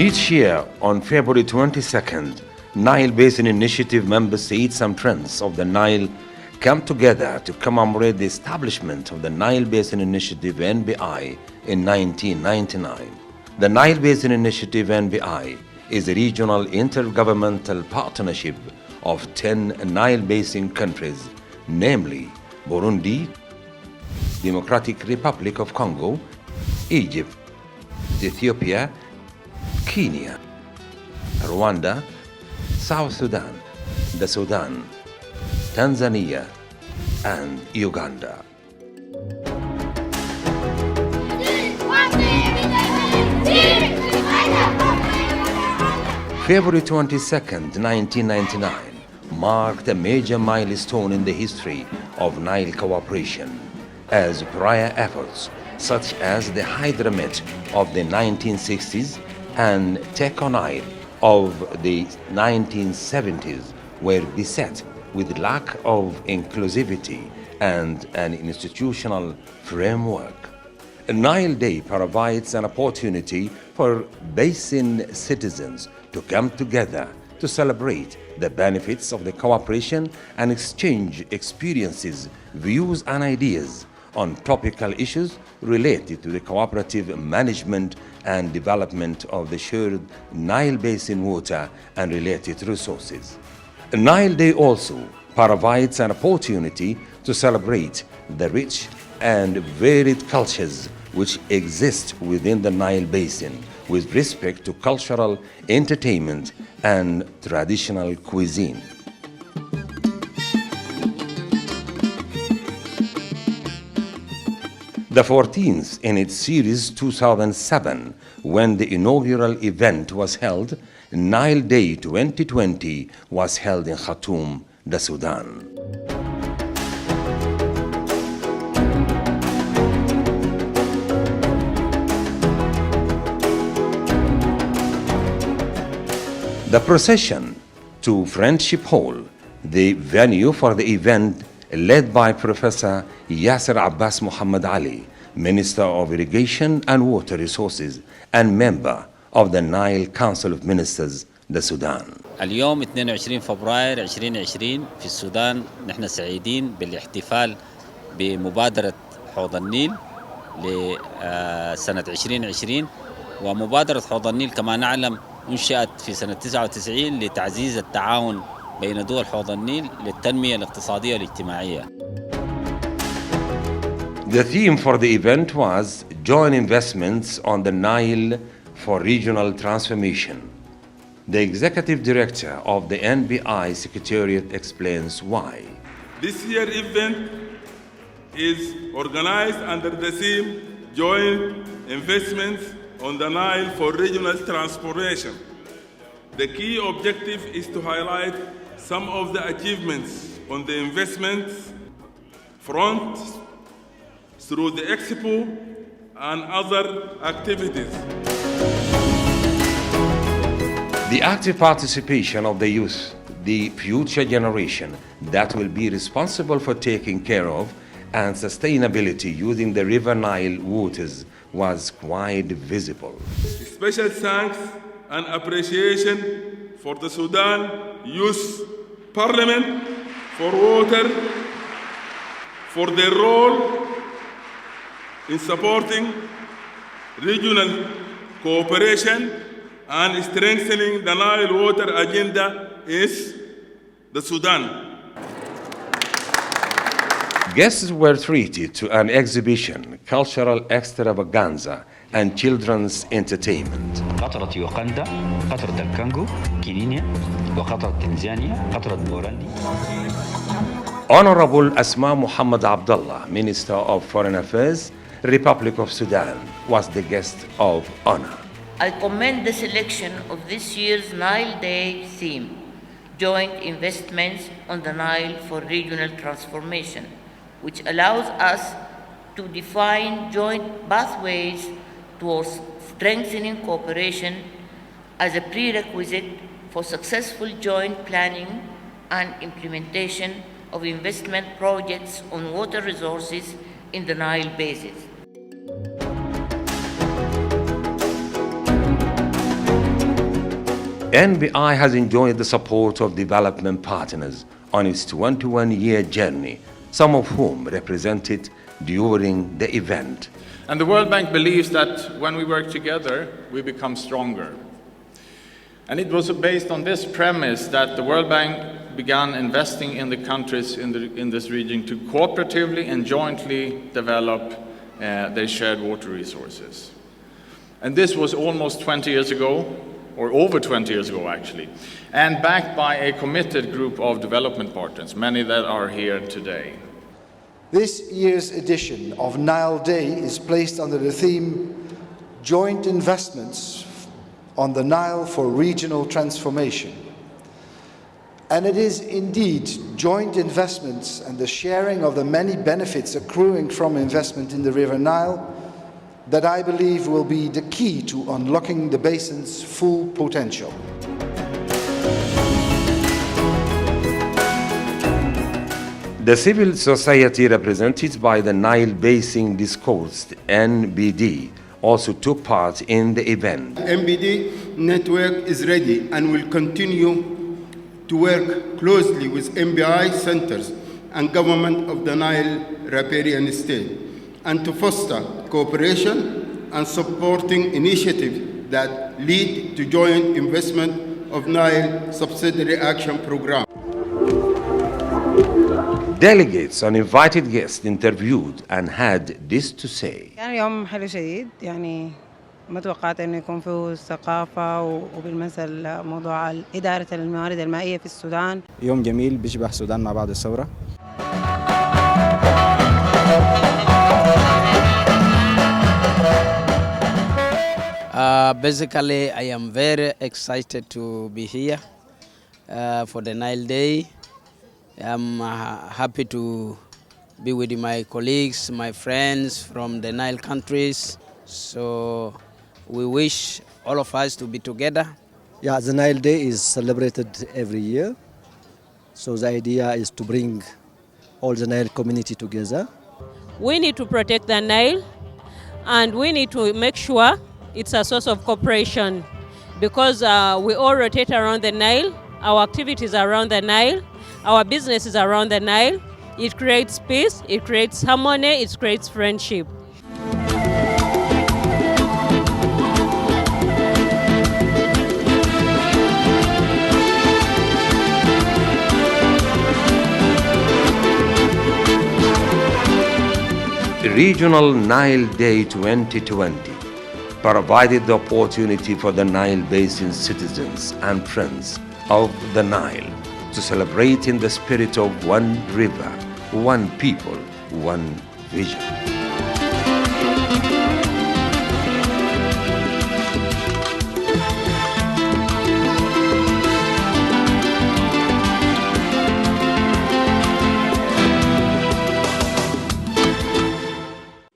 Each year, on February 22nd, Nile Basin Initiative member states and friends of the Nile come together to commemorate the establishment of the Nile Basin Initiative NBI in 1999. The Nile Basin Initiative NBI is a regional intergovernmental partnership of 10 Nile Basin countries, namely Burundi, Democratic Republic of Congo, Egypt, Ethiopia, Kenya, Rwanda, South Sudan, the Sudan, Tanzania, and Uganda. February 22nd, 1999 marked a major milestone in the history of Nile cooperation, as prior efforts such as the Hydramet of the 1960s and Take on Nile of the 1970s were beset with lack of inclusivity and an institutional framework. Nile Day provides an opportunity for basin citizens to come together to celebrate the benefits of the cooperation and exchange experiences, views, and ideas on topical issues related to the cooperative management and development of the shared Nile Basin water and related resources. Nile Day also provides an opportunity to celebrate the rich and varied cultures which exist within the Nile Basin with respect to cultural entertainment and traditional cuisine. The 14th in its series 2007, when the inaugural event was held, Nile Day 2020 was held in Khartoum, the Sudan. The procession to Friendship Hall, the venue for the event, led by Professor Yasser Abbas Muhammad Ali, Minister of Irrigation and Water Resources and member of the Nile Council of Ministers, the Sudan. اليوم 22 فبراير 2020 في السودان نحن سعيدين بالاحتفال بمبادرة حوض النيل لسنة 2020. ومبادرة حوض النيل كما نعلم انشئت في سنة 99 لتعزيز التعاون بين دول حوض النيل للتنمية الاقتصادية والاجتماعية. The theme for the event was Joint Investments on the Nile for Regional Transformation. The Executive Director of the NBI Secretariat explains why. This year's event is organized under the theme Joint Investments on the Nile for Regional Transformation. The key objective is to highlight some of the achievements on the investments front through the Expo and other activities. The active participation of the youth, the future generation that will be responsible for taking care of and sustainability using the River Nile waters was quite visible. Special thanks and appreciation for the Sudan Youth Parliament for water, for their role in supporting regional cooperation and strengthening the Nile water agenda is the Sudan. Guests were treated to an exhibition, cultural extravaganza, and children's entertainment. قطرة يوغندا، قطرة الكونغو، كينيا، وقطرة تنزانيا، قطرة بوروندي. Honorable Asma Muhammad Abdullah, Minister of Foreign Affairs, Republic of Sudan, was the guest of honor. I commend the selection of this year's Nile Day theme, Joint Investments on the Nile for Regional Transformation, which allows us to define joint pathways towards strengthening cooperation as a prerequisite for successful joint planning and implementation of investment projects on water resources in the Nile Basin. NBI has enjoyed the support of development partners on its 21-year journey, some of whom represented during the event. And the World Bank believes that when we work together, we become stronger. And it was based on this premise that the World Bank began investing in the countries in this region to cooperatively and jointly develop their shared water resources. And this was almost 20 years ago, or over 20 years ago actually, and backed by a committed group of development partners, many that are here today. This year's edition of Nile Day is placed under the theme Joint Investments on the Nile for Regional Transformation. And it is indeed joint investments and the sharing of the many benefits accruing from investment in the River Nile that I believe will be the key to unlocking the basin's full potential. The civil society represented by the Nile Basin Discourse (NBD) also took part in the event. NBD network is ready and will continue to work closely with NBI centers and government of the Nile riparian state, and to foster cooperation and supporting initiatives that lead to joint investment of Nile Subsidiary Action Program. Delegates and invited guests interviewed and had this to say. كان يوم حلو شديد، يعني ما توقعت انه يكون فيه ثقافة وبالمثل موضوع إدارة الموارد المائية في السودان. يوم جميل بيشبه السودان ما بعد الثورة. Basically, I am very excited to be here for the Nile Day. I'm happy to be with my colleagues, my friends from the Nile countries. So we wish all of us to be together. Yeah, the Nile Day is celebrated every year. So the idea is to bring all the Nile community together. We need to protect the Nile, and we need to make sure it's a source of cooperation, because we all rotate around the Nile, our activities are around the Nile, our business is around the Nile. It creates peace, it creates harmony, it creates friendship. Regional Nile Day 2020 provided the opportunity for the Nile Basin citizens and friends of the Nile to celebrate in the spirit of one river, one people, one vision.